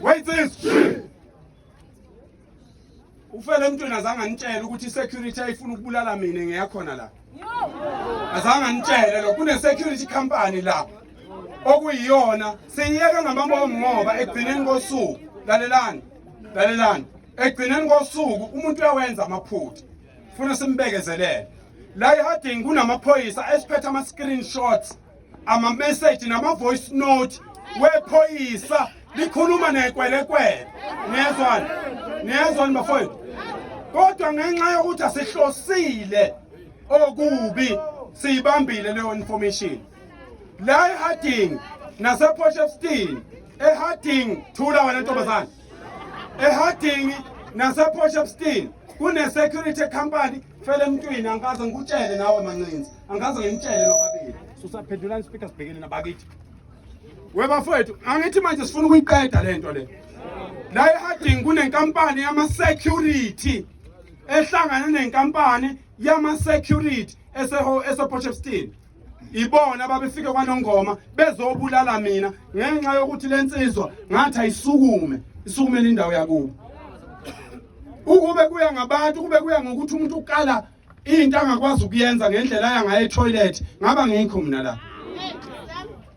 Wait this. Ufele emntwini azange anitshele ukuthi i-security ayifuna ukubulala mina ngiyakhona la. Azange anitshele lo kune security company la. Okuyiyona siyiyeka ngamambomu ngoba egcineni kosuku. Lalelani. Egcineni kosuku umuntu uyawenza amaphutha. Ufuna simbekezelele. La eHarding kunamaphoyisa esiphethe ama screenshots, ama message nama voice note wephoyisa likhuluma nekwelekwele. Niyezwani bafowethu? Kodwa ngenxa yokuthi asihlosile okubi siyibambile leyo information. La eHarding nasePortshepstone, eHarding thula wena ntombazana. eHarding nasePortshepstone kune security company fele emntwini angikaze ngikutshele nawe mancinci. Angikaze ngimtshele nobabili. Susaphendulani speaker sibhekene nabakithi. Webafowethu angithi manje sifuna ukuyiqeda lento le. La eHarding kunenkampani yama security ehlangana nenkampani yama security esePortshepstone. Ibona ababefike kwaNongoma bezobulala mina ngenxa yokuthi lensizwa ngathi isukume indawo yakubo. Ukube kuya ngabantu kube kuya ngokuthi umuntu ukala into angakwazi ukuyenza ngendlela yangaye etoilet ngaba ngikho mina la.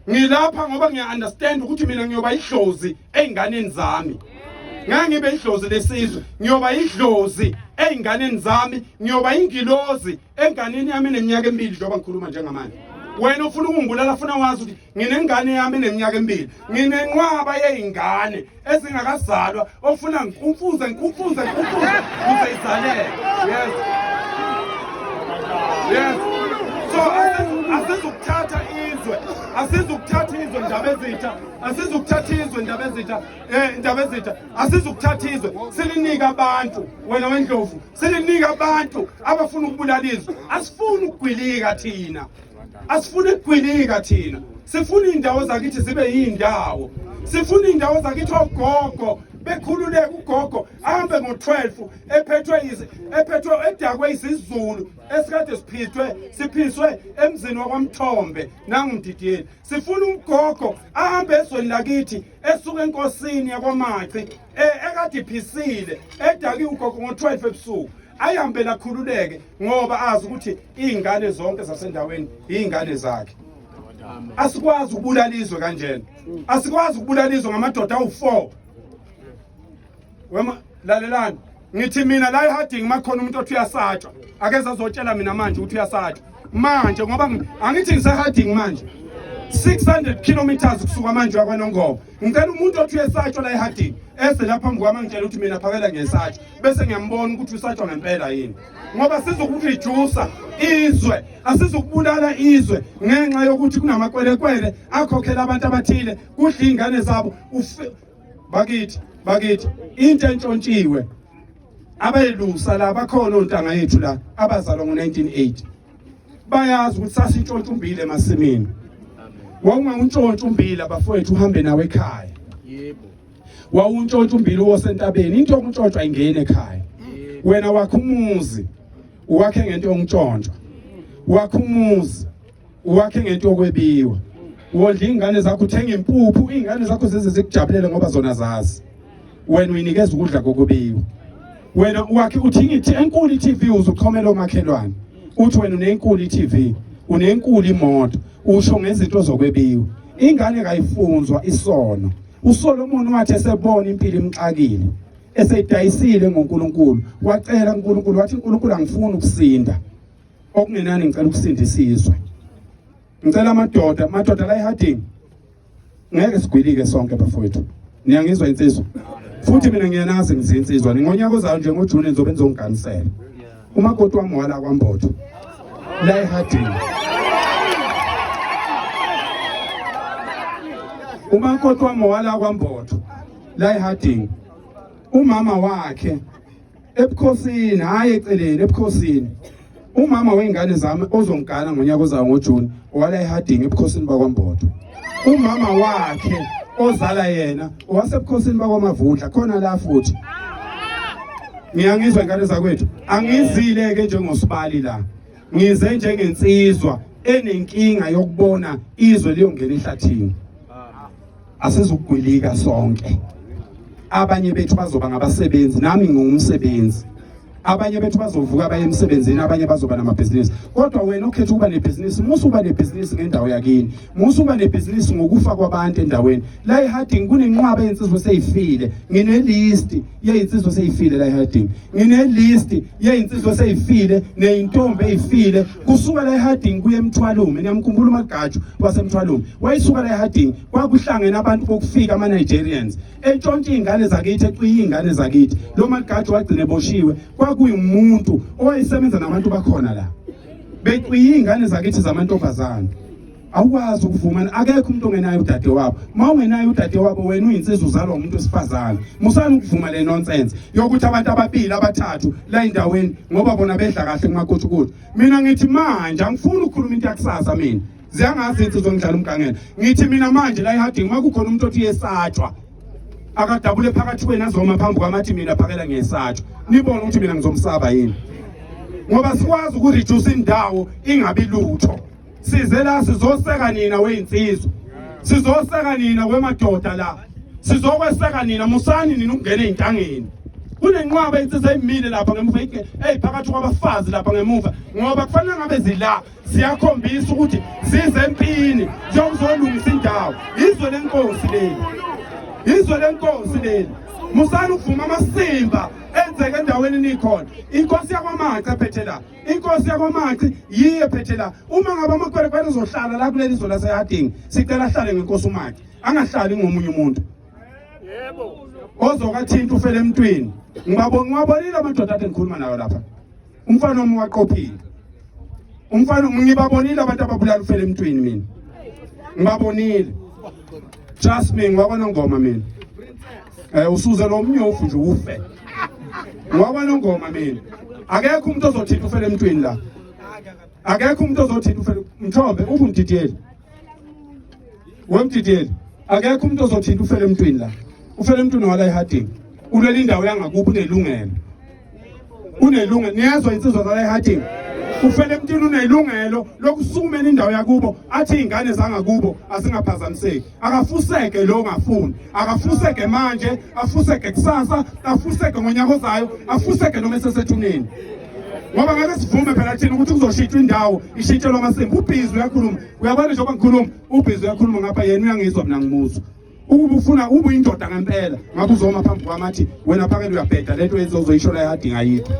Ngilapha ngoba ngiya-understand ukuthi mina ngiyoba idlozi einganeni zami. Ngeke ngibe idlozi lesizwe, ngiyoba idlozi einganeni zami, ngiyoba ingilozi enganeni yami eneminyaka emibili njengoba ngikhuluma njengamanje. Wena ufuna ukungibulala ufuna wazi ukuthi nginengane yami eneminyaka emibili, nginenqwaba yeingane ezingakazalwa ofuna ngikufuze ukuze izaleke. Yes. So asizukuthatha izwe ndaba ezitha asizukuthatha izwe silinika abantu wena wendlovu silinika abantu abafuna ukubulala izwe. Asifuni ukugwilika thina sifuna indawo zakithi zibe yindawo, sifuna indawo zakithi ogogo bekhululeke ugogo ahambe ngo12 ephethwe edakwe isizulu esikade siphiswe emzini wakwaMthombe nangumdidiyeli. Sifuna ugogo ahambe ezweni lakithi esuka enkosini yakwaMaci ekade iphisile edake ugogo ngo12 ebusuku ayihambe lakhululeke ngoba azi ukuthi izingane zonke zasendaweni izingane zakhe. Asikwazi ukubulala izwe kanjena. Asikwazi ukubulala izwe ngamadoda awu4. Wema lalelani ngithi mina la eHarding makhona umuntu othi uyasatshwa akeze azotshela mina manje ukuthi uyasatshwa manje ngoba angithi ngiseHarding manje 600 kilometers kusuka manje yakwaNongoma. Ngicela umuntu othi uyasatshwa la eHarding ese lapha phambi kwami ngitshela ukuthi mina phakela ngesatshwa bese ngiyambona ukuthi usatshwa ngempela yini ngoba sizokureduce izwe, asizokubulala izwe ngenxa yokuthi kunamakwelekwele akhokhela abantu abathile kudla izingane zabo. Bakithi into entshontshiwe abelusa la bakhona ontanga yethu la abazalwa ngo1980 bayazi ukuthi sasintshontsha umbili emasimini. Wawungantshontsha umbili bafowethu uhambe nawe ekhaya. Yebo. Wawuntshontsha umbili wosentabeni into yokuntshontsha ingene ekhaya. Wena wakho umuzi uwakhe ngento yokuntshontsha, wakho umuzi uwakhe ngento yokwebiwa. Wondla izingane zakho uthenga impuphu, izingane zakho zize zikujabulele ngoba zona zazi. Wena uyinikeza ukudla kokubiwa. Wena wakhe uthingithi enkulu iTV uzuxhomela omakhelwane. Uthi wena unenkulu iTV, unenkulu imoto, usho ngezinto zokwebiwa. Ingane kayifunzwa isono. uSolomon wathi esebona impilo imxakile eseyidayisile ngoNkulunkulu wacela uNkulunkulu wathi uNkulunkulu angifuni ukusinda okungenani ngicela ukusinda isizwe. Ngicela amadoda la eHarding ngeke sigwilike sonke bafowethu. Niyangizwa insizwa futhi mina ngiyanazi ngizinsizwa ngonyaka ozayo nje ngoJune nizobe nizonganisela umakoti wami wala kwaMbotho la eHarding. Umakoti wami wala kwaMbotho la eHarding umama wakhe ebukhosini hayi eceleni ebukhosini umama weingane zami ozongana ngonyaka ozayo ngoJune wala eHarding ebukhosini bakwaMbotho. Umama wakhe ozala yena wasebukhosini bakwaMavundla khona la futhi. Ngiyangizwa ingane zakwethu angizile ke njengosibali la ngize njengensizwa enenkinga yokubona izwe liyongena ehlathini asizukugwilika sonke. Abanye bethu bazoba ngabasebenzi, nami ngumsebenzi. Abanye bethu bazovuka baye emsebenzini, abanye bazoba namabhizinisi. Kodwa wena ukhetha ukuba nebhizinisi, musuba nebhizinisi ngendawo yakini. Musuba nebhizinisi ngokufa kwabantu endaweni. La eHarding kunenqwaba yensizwe seyifile. Ngine list yezinsizwe seyifile la eHarding. Ngine list yezinsizwe seyifile neintombi eyifile kusuka la eHarding kuye eMthwalume. Ngiyamkhumbula uMagatshu waseMthwalume. Wayisuka la eHarding kwakuhlangene abantu bokufika ama Nigerians. Entshontshe ingane zakithi, eqiye ingane zakithi. Lo Magatshu wagcine boshiwe. Kuyimuntu owayesebenza nabantu bakhona la beqiye ingane zakithi zamantombazana. Awukwazi ukuvuma, akekho umuntu ongenayo udade wabo. Mawungenayo udade wabo, wena uyinsizwa uzalwa umuntu wesifazane. Musani ukuvuma le nonsense yokuthi abantu ababili abathathu la endaweni ngoba bona bedla kahle kumakotshukotshu. Mina ngithi manje angifuni ukukhuluma into yakusasa mina. Ziyangazi insizwa ngidlala umgangela. Ngithi mina manje la eHarding makukhona umuntu othi yesatshwa akadabule phakathi kwena azoma phambi kwamathi mina phakela ngiyesatshwa. Nibona ukuthi mina ngizomsaba yini? Ngoba sikwazi ukureduce indawo ingabi lutho. Size la sizoseka nina weinsizwa. Sizoseka nina wemadoda la. Sizokweseka nina, musani nina ukungena ezintangeni. Kunenqwaba insizwe emile lapha ngemuva phakathi kwabafazi lapha ngemuva ngoba kufanele ngabe zila siyakhombisa ukuthi size empini zokuzolungisa indawo. Izwe lenkosi leli. Izwe lenkosi leli. Musani ukuvuma amasimba enzeke endaweni nikhona. Inkosi yakwaMaci ephethe la. Inkosi yakwaMaci yiye ephethe la. Uma ngabe amakhwerekhwere ezohlala la kuleli izwe laseHarding, sicela ahlale ngenkosi uMaci, angahlali ngomunye umuntu. Yebo. Ozokathinta ufele emntwini. Ngibabonile amadoda athi ngikhuluma nayo lapha. Umfana omu waqophile. Umfana ngibabonile abantu ababulala ufele emntwini mina. Ngibabonile. Just me ngwabona ngoma mina. Usuze lo mnyofu nje ufe. Ngwabona ngoma mina. Akekho umuntu ozothinta ufele emntwini la. Akekho umuntu ozothinta ufele Mthombe ubumdidiyeli. Wemdidiyeli. Akekho umuntu ozothinta ufele emntwini la. Ufele emntwini wala eHarding. Uleli indawo yangakuphi unelungelo. Unelungelo. Niyazwa insizwa zala eHarding. Ufele emntwini unelungelo lokusumela indawo yakubo athi ingane zangakubo asingaphazamiseki. Akafuseke lo ngafuni. Akafuseke manje, afuseke kusasa, afuseke ngonyaka ozayo, afuseke noma esesethuneni. Ngoba ngeke sivume phela thina ukuthi kuzoshitshwa indawo ishintshelwa amasimba. Ubhizi uyakhuluma. Uyabona njengoba ngikhuluma, ubhizi uyakhuluma ngapha yena uyangizwa mina ngimuzwa. Ukuba ufuna ube indoda ngempela ngabe uzoma phambi kwamathi wena phakela uyabheda lento ezoyisho la eHarding ayikho.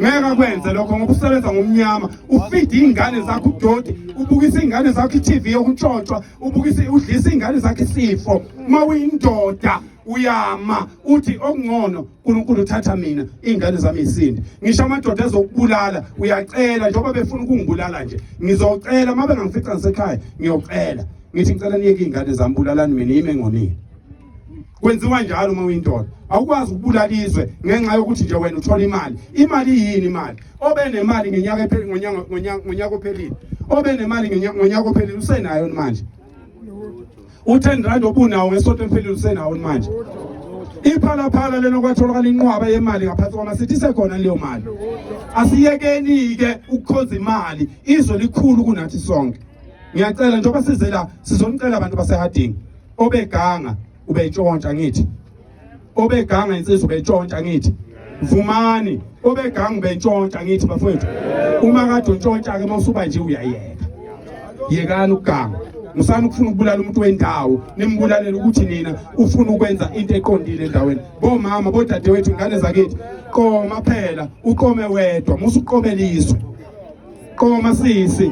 Ngeke kwenze lokho ngoba usebenza ngomnyama, ufeed ingane zakho udoti, ubukisa ingane zakho iTV yokuntshontshwa, ubukisa udlisa ingane zakho isifo. Mawuyindoda uyama uthi okungcono uNkulunkulu uthatha mina ingane zami isindi. Ngisho amadoda ezokubulala uyacela njengoba befuna ukungibulala nje. Ngizocela mabe ngifica ngisekhaya ngiyocela. Ngithi ngicela niyeke ingane zami bulalani mina yime ngonini. Kwenziwa njalo uma uyindoda. Awukwazi ukubulala izwe ngenxa yokuthi nje wena uthola imali. Imali yini imali? Obe nemali ngenyaka ephelile ngonyaka ophelile. Obe nemali ngonyaka ophelile usenayo manje. U10 obunawo ngesonto emphelile usenawo manje. Iphala lena kwatholakala inqwaba yemali ngaphansi kwamasithi sekhona leyo mali. Asiyekeni ke ukukhonza imali. Izwe likhulu kunathi sonke. Ngiyacela njengoba size la sizonicela abantu baseHarding obeganga ubetshontsha ngithi. Obeganga insizwa ubetshontsha ngithi. Vumani obeganga ubetshontsha ngithi bafowethu. Uma kade untshontsha ke mawusuba nje uyayeka. Yekani ukuganga. Musani ukufuna ukubulala umuntu wendawo, nimbulalela ukuthi nina ufuna ukwenza into eqondile endaweni. Bomama bodadewethu ingane zakithi, qoma phela, uqome wedwa, musuqomela izwe. Qoma sisi.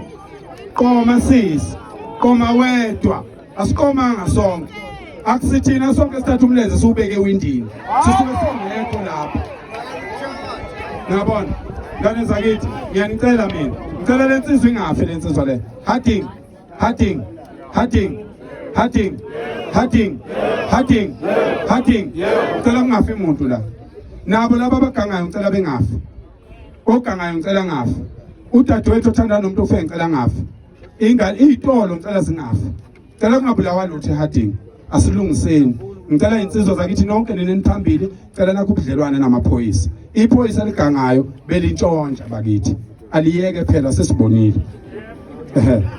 Qoma sisi. Qoma wedwa. Asiqomanga sonke. Akusithina sonke sithatha umlenze siubeke ewindini. Sisuke singekho lapha. Ngiyabona. Ngane zakithi, ngiyanicela mina. Ngicela lensizwe ingafe lensizwa le. Harding. Ngicela kungafi umuntu la. Nabo laba abagangayo ngicela bengafi. Ogangayo ngicela ngafi. Udadewethu othanda nomuntu ofe ngicela ngafi. Ingane izitolo ngicela zingafi. Ngicela kungabulawa lutho eHarding. Asilungiseni. Ngicela insizwa zakithi nonke neneni phambili, ngicela nakho ubudlelwane namaphoyisa. Iphoyisa ligangayo belintshontsha bakithi. Aliyeke phela sesibonile.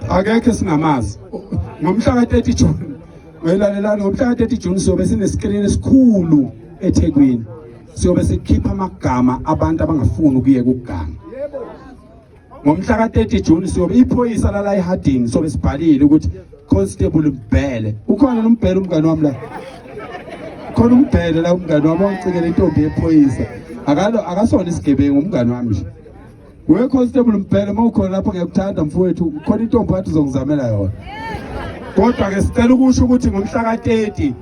Akekho singamazi. Ngomhla ka-30 June ngelalelani ngomhla ka-30 June siyobe sinescreen esikhulu eThekwini. Siyobe sikhipha amagama abantu abangafuni ukuyeka ukuganga. Ngomhla ka-30 June siyobe iphoyisa lala eHarding sobe sibhalile ukuthi Constable Mbhele. Ukhona noMbhele umngane wami la. Khona uMbhele la umngane wami ongicikela intombi yephoyisa. Akasona isigebengu umngane wami nje. We Constable Mbhele mawukhona lapho ngiyekuthanda mfowethu khona intombi yathi uzongizamela yona. Kodwa ke sicela ukusho ukuthi ngomhla ka-30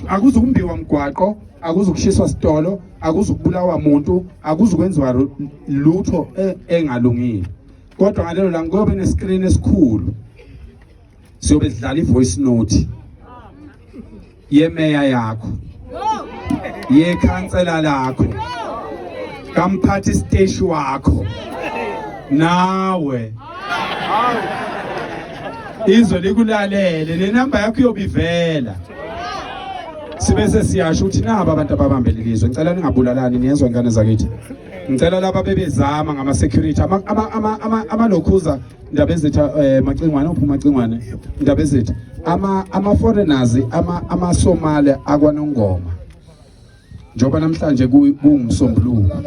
akuzukumbiwa mgwaqo, akuzukushiswa sitolo, akuzukubulawa umuntu, akuzukwenziwa lutho engalungile. Kodwa ngalelo langa kuyobe nescreen esikhulu. Siyobe sidlala ivoice note yemeya yakho, yekhansela lakho, kamphathi stage wakho, nawe izwe likulalele, le number yakho iyobivela. Sibese siyasho ukuthi naba abantu ababambele ilizwe, ngicela ningabulalani niyezwe ingane zakithi. Ngicela laba bebezama ngama security amalokhuza indaba ezitha macingwane uphuma macingwane indaba ezitha ama foreigners ama Somali akwaNongoma njoba namhlanje kungumsombuluko.